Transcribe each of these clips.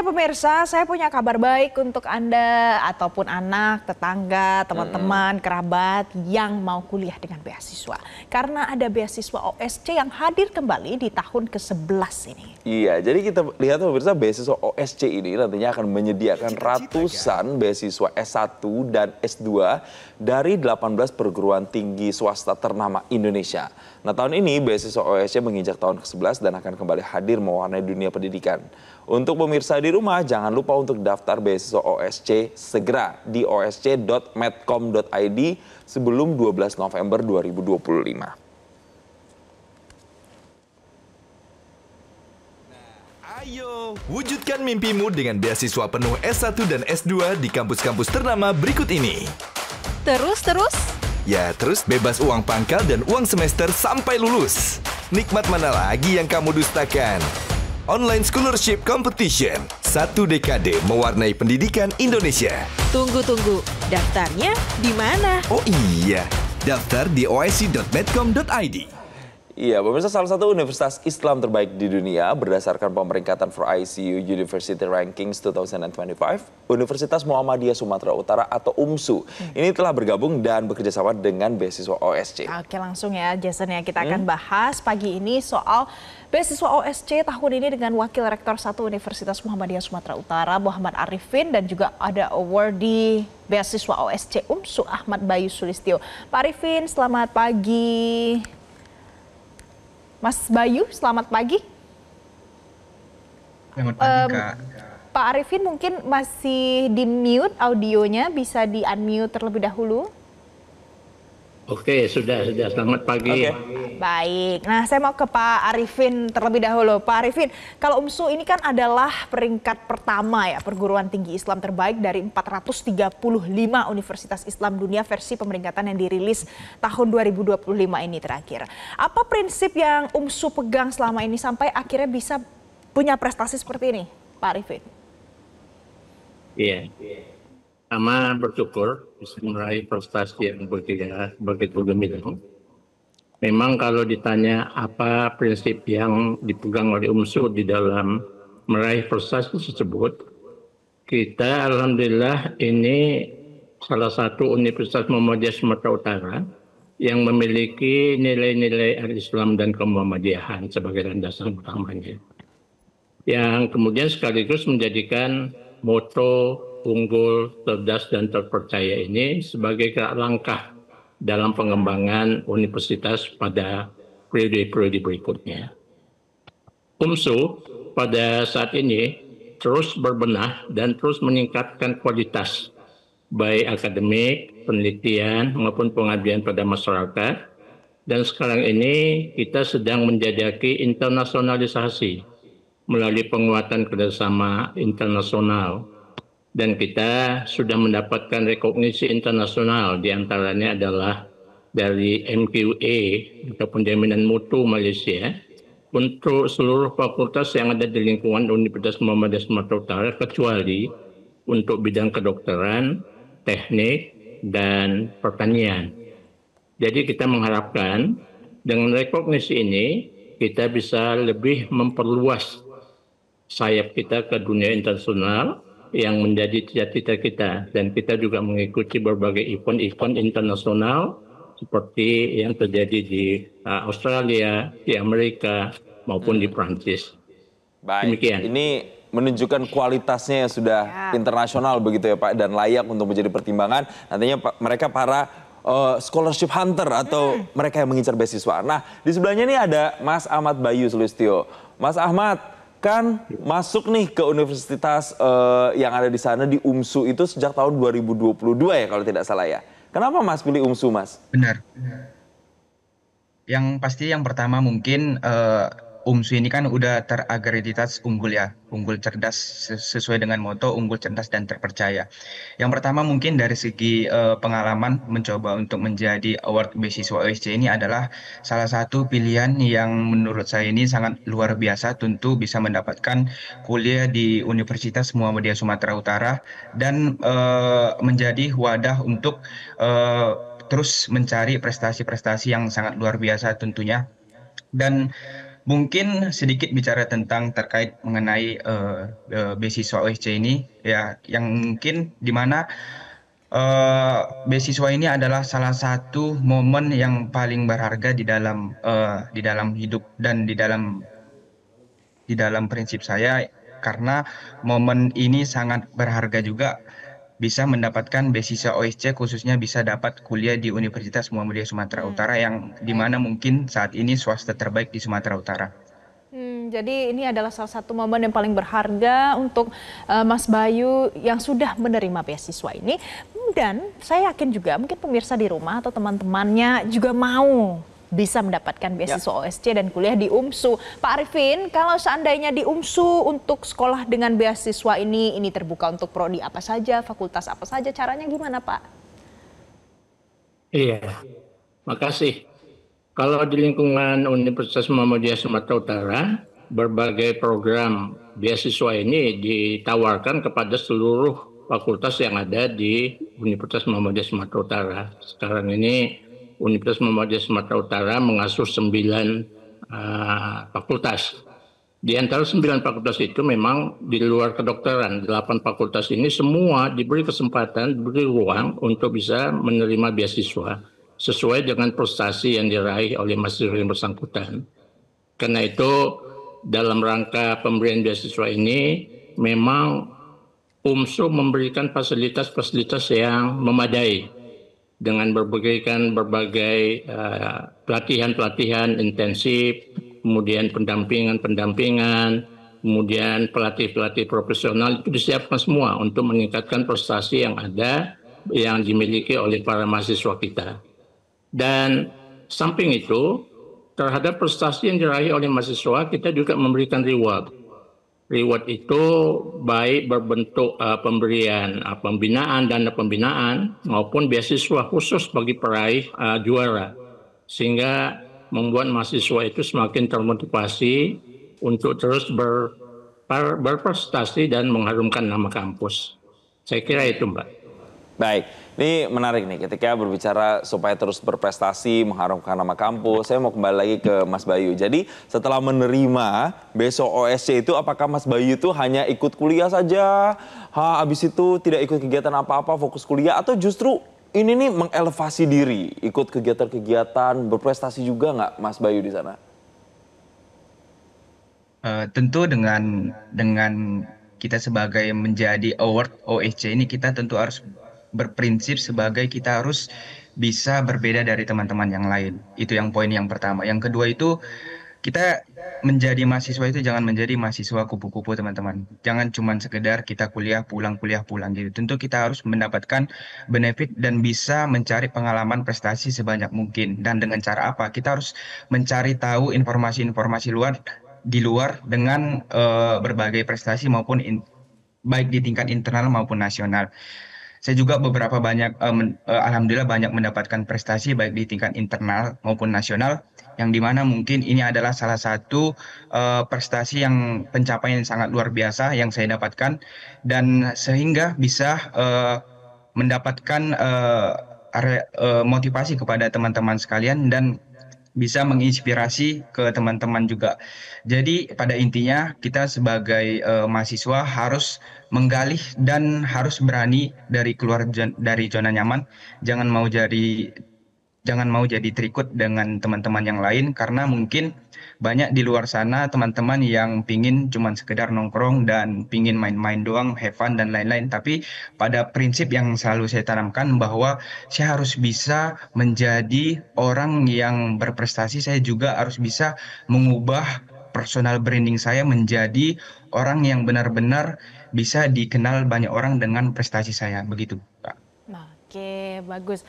pemirsa, saya punya kabar baik untuk Anda ataupun anak, tetangga, teman-teman, kerabat yang mau kuliah dengan beasiswa. Karena ada beasiswa OSC yang hadir kembali di tahun ke-11 ini. Iya, jadi kita lihat pemirsa, beasiswa OSC ini nantinya akan menyediakan ratusan beasiswa S1 dan S2 dari 18 perguruan tinggi swasta ternama Indonesia. Nah, tahun ini beasiswa OSC menginjak tahun ke-11 dan akan kembali hadir mewarnai dunia pendidikan. Untuk pemirsa di rumah, jangan lupa untuk daftar beasiswa OSC segera di osc.medcom.id sebelum 12 November 2025. Ayo, wujudkan mimpimu dengan beasiswa penuh S1 dan S2 di kampus-kampus ternama berikut ini. Terus? Ya, terus bebas uang pangkal dan uang semester sampai lulus. Nikmat mana lagi yang kamu dustakan? Online Scholarship Competition, 1 dekade mewarnai pendidikan Indonesia. Tunggu. Daftarnya di mana? Oh iya, daftar di osc.medcom.id. Iya, pemirsa, salah satu universitas Islam terbaik di dunia berdasarkan pemeringkatan for ICU University Rankings 2025, Universitas Muhammadiyah Sumatera Utara atau UMSU. Ini telah bergabung dan bekerjasama dengan beasiswa OSC. Oke, langsung ya Jason ya, kita akan bahas pagi ini soal beasiswa OSC tahun ini dengan Wakil Rektor 1 Universitas Muhammadiyah Sumatera Utara, Muhammad Arifin, dan juga ada awardee beasiswa OSC UMSU, Ahmad Bayu Sulistyo. Pak Arifin, selamat pagi. Mas Bayu, selamat pagi. Selamat pagi, Kak. Pak Arifin mungkin masih di mute audionya, bisa di unmute terlebih dahulu. Oke, sudah. Selamat pagi. Baik, nah saya mau ke Pak Arifin terlebih dahulu. Pak Arifin, kalau UMSU ini kan adalah peringkat pertama ya perguruan tinggi Islam terbaik dari 435 universitas Islam dunia versi pemeringkatan yang dirilis tahun 2025 ini terakhir. Apa prinsip yang UMSU pegang selama ini sampai akhirnya bisa punya prestasi seperti ini, Pak Arifin? Iya. Sama bersyukur bisa meraih prestasi yang begitu gemilang. Memang kalau ditanya apa prinsip yang dipegang oleh UMSU di dalam meraih prestasi tersebut, kita alhamdulillah ini salah satu Universitas Muhammadiyah Sumatera Utara yang memiliki nilai-nilai Islam dan kemuhammadiyahan sebagai landasan utamanya. Yang kemudian sekaligus menjadikan moto unggul, cerdas, dan terpercaya ini sebagai langkah dalam pengembangan universitas pada periode-periode berikutnya. UMSU pada saat ini terus berbenah dan terus meningkatkan kualitas baik akademik, penelitian, maupun pengabdian pada masyarakat. Dan sekarang ini kita sedang menjajaki internasionalisasi melalui penguatan kerjasama internasional. Dan kita sudah mendapatkan rekognisi internasional, diantaranya adalah dari MQA ataupun Jaminan Mutu Malaysia untuk seluruh fakultas yang ada di lingkungan Universitas Muhammadiyah Sumatera Utara kecuali untuk bidang kedokteran, teknik, dan pertanian. Jadi kita mengharapkan dengan rekognisi ini kita bisa lebih memperluas sayap kita ke dunia internasional yang menjadi cita-cita kita, dan kita juga mengikuti berbagai event-event internasional seperti yang terjadi di Australia, di Amerika maupun di Prancis. Baik, demikian. Ini menunjukkan kualitasnya yang sudah internasional begitu ya Pak, dan layak untuk menjadi pertimbangan nantinya mereka para scholarship hunter atau mereka yang mengincar beasiswa. Nah, di sebelahnya ini ada Mas Ahmad Bayu Sulistyo. Mas Ahmad, kan masuk nih ke universitas yang ada di sana di UMSU itu sejak tahun 2022 ya kalau tidak salah ya. Kenapa Mas pilih UMSU, Mas? Benar. Yang pasti yang pertama mungkin UMSU ini kan udah terakreditasi unggul ya, unggul cerdas sesuai dengan moto unggul cerdas dan terpercaya. Yang pertama mungkin dari segi pengalaman mencoba untuk menjadi award beasiswa OSC ini adalah salah satu pilihan yang menurut saya ini sangat luar biasa, tentu bisa mendapatkan kuliah di Universitas Muhammadiyah Sumatera Utara dan menjadi wadah untuk terus mencari prestasi-prestasi yang sangat luar biasa tentunya. Dan Mungkin sedikit bicara tentang terkait mengenai beasiswa OSC ini ya, yang mungkin di mana beasiswa ini adalah salah satu momen yang paling berharga di dalam hidup dan di dalam prinsip saya, karena momen ini sangat berharga juga, bisa mendapatkan beasiswa OSC, khususnya bisa dapat kuliah di Universitas Muhammadiyah Sumatera Utara yang Baik. dimana mungkin saat ini swasta terbaik di Sumatera Utara. Jadi ini adalah salah satu momen yang paling berharga untuk Mas Bayu yang sudah menerima beasiswa ini. Dan saya yakin juga mungkin pemirsa di rumah atau teman-temannya juga mau bisa mendapatkan beasiswa OSC dan kuliah di UMSU. Pak Arifin, kalau seandainya di UMSU untuk sekolah dengan beasiswa ini terbuka untuk prodi apa saja, fakultas apa saja, caranya gimana Pak? Iya, makasih. Kalau di lingkungan Universitas Muhammadiyah Sumatera Utara, berbagai program beasiswa ini ditawarkan kepada seluruh fakultas yang ada di Universitas Muhammadiyah Sumatera Utara. Sekarang ini Universitas Muhammadiyah Sumatera Utara mengasuh 9 fakultas. Di antara 9 fakultas itu memang di luar kedokteran, 8 fakultas ini semua diberi kesempatan, diberi ruang untuk bisa menerima beasiswa sesuai dengan prestasi yang diraih oleh mahasiswa yang bersangkutan. Karena itu dalam rangka pemberian beasiswa ini memang UMSU memberikan fasilitas-fasilitas yang memadai dengan berbagai pelatihan-pelatihan intensif, kemudian pendampingan, kemudian pelatih-pelatih profesional itu disiapkan semua untuk meningkatkan prestasi yang ada yang dimiliki oleh para mahasiswa kita. Dan samping itu, terhadap prestasi yang diraih oleh mahasiswa, kita juga memberikan reward. Reward itu baik berbentuk pemberian pembinaan, dana pembinaan, maupun beasiswa khusus bagi peraih juara. Sehingga membuat mahasiswa itu semakin termotivasi untuk terus berprestasi dan mengharumkan nama kampus. Saya kira itu, Mbak. Baik, ini menarik nih ketika berbicara supaya terus berprestasi, mengharumkan nama kampus. Saya mau kembali lagi ke Mas Bayu. Jadi setelah menerima beasiswa OSC itu, apakah Mas Bayu itu hanya ikut kuliah saja? Habis itu tidak ikut kegiatan apa-apa, fokus kuliah? Atau justru ini nih mengelevasi diri, ikut kegiatan-kegiatan, berprestasi juga nggak Mas Bayu di sana? Tentu dengan kita sebagai menjadi award OSC ini, kita tentu harus berprinsip sebagai kita harus bisa berbeda dari teman-teman yang lain. Itu yang poin yang pertama. Yang kedua itu, kita menjadi mahasiswa itu jangan menjadi mahasiswa kupu-kupu, teman-teman. Jangan cuma sekedar kita kuliah pulang gitu. Tentu kita harus mendapatkan benefit dan bisa mencari pengalaman prestasi sebanyak mungkin. Dan dengan cara apa? Kita harus mencari tahu informasi-informasi di luar dengan berbagai prestasi maupun baik di tingkat internal maupun nasional. Saya juga alhamdulillah banyak mendapatkan prestasi baik di tingkat internal maupun nasional, yang dimana mungkin ini adalah salah satu prestasi yang pencapaian yang sangat luar biasa yang saya dapatkan, dan sehingga bisa mendapatkan motivasi kepada teman-teman sekalian dan bisa menginspirasi ke teman-teman juga. Jadi pada intinya kita sebagai mahasiswa harus menggali dan harus berani keluar dari zona nyaman. Jangan mau jadi terikut dengan teman-teman yang lain, karena mungkin banyak di luar sana teman-teman yang pingin cuman sekedar nongkrong dan pingin main-main doang, have fun dan lain-lain. Tapi pada prinsip yang selalu saya tanamkan bahwa saya harus bisa menjadi orang yang berprestasi, saya juga harus bisa mengubah personal branding saya menjadi orang yang benar-benar bisa dikenal banyak orang dengan prestasi saya, begitu, Pak. Oke, bagus.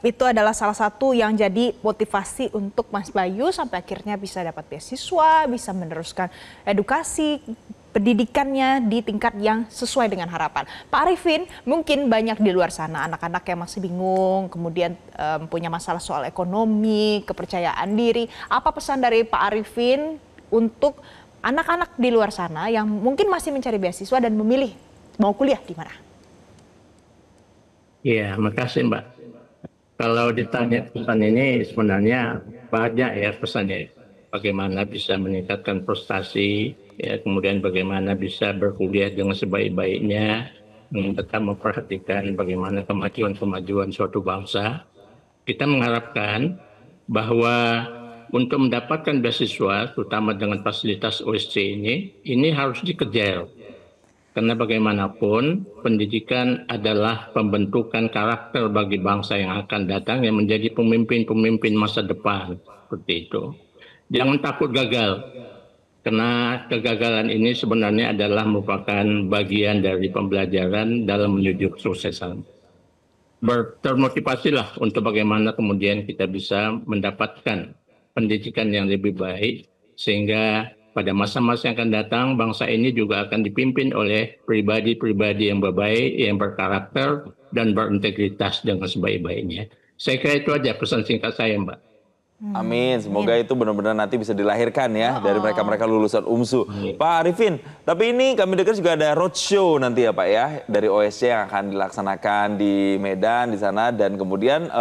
Itu adalah salah satu yang jadi motivasi untuk Mas Bayu sampai akhirnya bisa dapat beasiswa, bisa meneruskan edukasi pendidikannya di tingkat yang sesuai dengan harapan. Pak Arifin, mungkin banyak di luar sana anak-anak yang masih bingung, kemudian punya masalah soal ekonomi, kepercayaan diri. Apa pesan dari Pak Arifin untuk anak-anak di luar sana yang mungkin masih mencari beasiswa dan memilih mau kuliah di mana? Iya, makasih Mbak. Kalau ditanya pesan ini sebenarnya banyak ya pesannya. bagaimana bisa meningkatkan prestasi, ya, kemudian bagaimana bisa berkuliah dengan sebaik-baiknya, tetap memperhatikan bagaimana kemajuan suatu bangsa. Kita mengharapkan bahwa untuk mendapatkan beasiswa, terutama dengan fasilitas OSC ini harus dikejar. Karena bagaimanapun pendidikan adalah pembentukan karakter bagi bangsa yang akan datang yang menjadi pemimpin-pemimpin masa depan. Seperti itu. Jangan takut gagal. Karena kegagalan ini sebenarnya adalah merupakan bagian dari pembelajaran dalam menuju kesuksesan. Termotivasilah untuk bagaimana kemudian kita bisa mendapatkan pendidikan yang lebih baik sehingga pada masa-masa yang akan datang, bangsa ini juga akan dipimpin oleh pribadi-pribadi yang berbaik, yang berkarakter, dan berintegritas dengan sebaik-baiknya. Saya kira itu aja pesan singkat saya, Mbak. Amin, semoga itu benar-benar nanti bisa dilahirkan ya dari mereka-mereka lulusan UMSU. Pak Arifin, tapi ini kami dengar juga ada roadshow nanti ya Pak ya, dari OSC yang akan dilaksanakan di Medan di sana, dan kemudian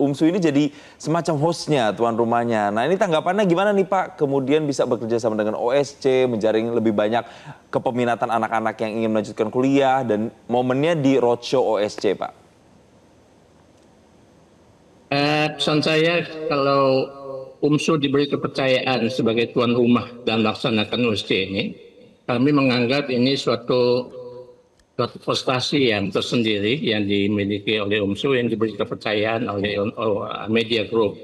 UMSU ini jadi semacam hostnya, tuan rumahnya. Nah ini tanggapannya gimana nih Pak, kemudian bisa bekerja sama dengan OSC, menjaring lebih banyak kepeminatan anak-anak yang ingin melanjutkan kuliah, dan momennya di roadshow OSC Pak? Pesan saya, kalau UMSU diberi kepercayaan sebagai tuan rumah dan melaksanakan OSC ini, kami menganggap ini suatu prestasi yang tersendiri yang dimiliki oleh UMSU yang diberi kepercayaan oleh Media Group.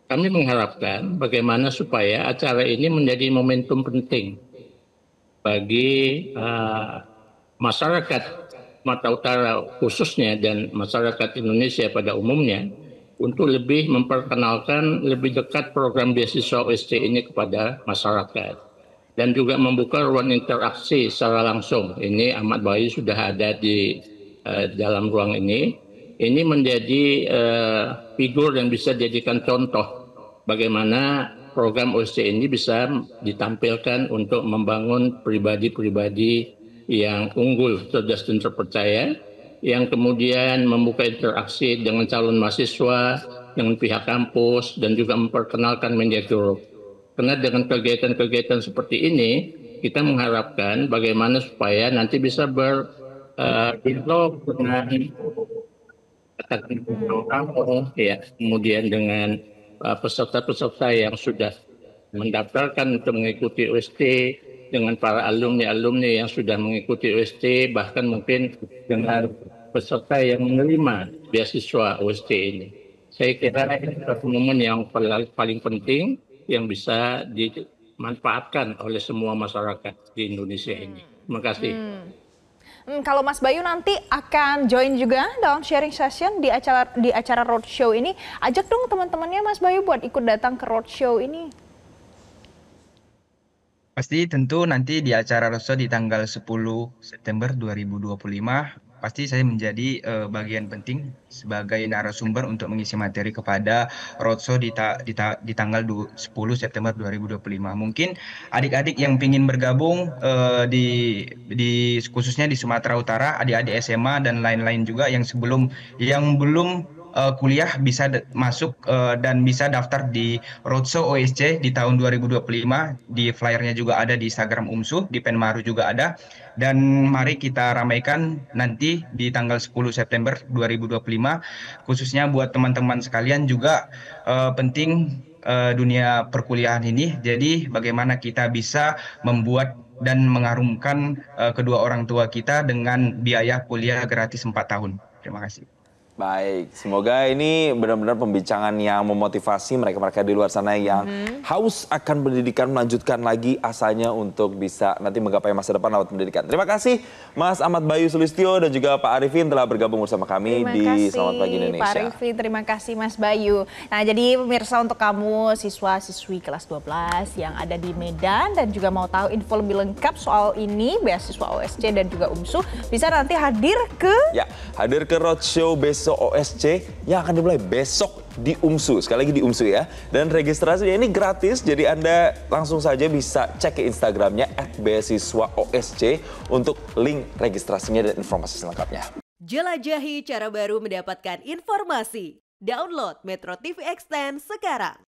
Kami mengharapkan bagaimana supaya acara ini menjadi momentum penting bagi masyarakat Sumatera Utara khususnya dan masyarakat Indonesia pada umumnya, untuk lebih memperkenalkan lebih dekat program beasiswa OSC ini kepada masyarakat. Dan juga membuka ruang interaksi secara langsung. Ini Ahmad Bayu sudah ada di dalam ruang ini. Ini menjadi figur yang bisa dijadikan contoh bagaimana program OSC ini bisa ditampilkan untuk membangun pribadi-pribadi yang unggul, cerdas dan terpercaya, yang kemudian membuka interaksi dengan calon mahasiswa, dengan pihak kampus, dan juga memperkenalkan Media Group. Karena dengan kegiatan-kegiatan seperti ini, kita mengharapkan bagaimana supaya nanti bisa berdialog dengan ya, kemudian dengan peserta-peserta yang sudah mendaftarkan untuk mengikuti OST, dengan para alumni-alumni yang sudah mengikuti OST, bahkan mungkin dengan peserta yang menerima beasiswa OST ini. Saya kira ini satu momen yang paling penting yang bisa dimanfaatkan oleh semua masyarakat di Indonesia ini. Terima kasih. Kalau Mas Bayu nanti akan join juga dalam sharing session di acara roadshow ini, ajak dong teman-temannya Mas Bayu buat ikut datang ke roadshow ini. Pasti tentu nanti di acara roadshow di tanggal 10 September 2025, pasti saya menjadi bagian penting sebagai narasumber untuk mengisi materi kepada roadshow di tanggal 10 September 2025. Mungkin adik-adik yang ingin bergabung khususnya di Sumatera Utara, adik-adik SMA dan lain-lain juga yang belum kuliah bisa masuk dan bisa daftar di roadshow OSC di tahun 2025. Di flyernya juga ada di Instagram UMSU, di Penmaru juga ada. Dan mari kita ramaikan nanti di tanggal 10 September 2025, khususnya buat teman-teman sekalian juga penting dunia perkuliahan ini. Jadi bagaimana kita bisa membuat dan mengharumkan kedua orang tua kita dengan biaya kuliah gratis 4 tahun. Terima kasih. Baik, semoga ini benar-benar pembincangan yang memotivasi mereka-mereka di luar sana yang haus akan pendidikan, melanjutkan lagi asanya untuk bisa nanti menggapai masa depan lewat pendidikan. Terima kasih Mas Ahmad Bayu Sulistyo dan juga Pak Arifin telah bergabung bersama kami di Selamat Pagi Indonesia. Pak Arifin, terima kasih Mas Bayu. Nah jadi pemirsa, untuk kamu siswa-siswi kelas 12 yang ada di Medan dan juga mau tahu info lebih lengkap soal ini, beasiswa OSC dan juga UMSU, bisa nanti hadir ke roadshow besok OSC yang akan dimulai besok di UMSU. Sekali lagi di UMSU ya. Dan registrasinya ini gratis, jadi Anda langsung saja bisa cek ke Instagramnya @beasiswaosc untuk link registrasinya dan informasi selengkapnya. Jelajahi cara baru mendapatkan informasi. Download Metro TV Extend sekarang.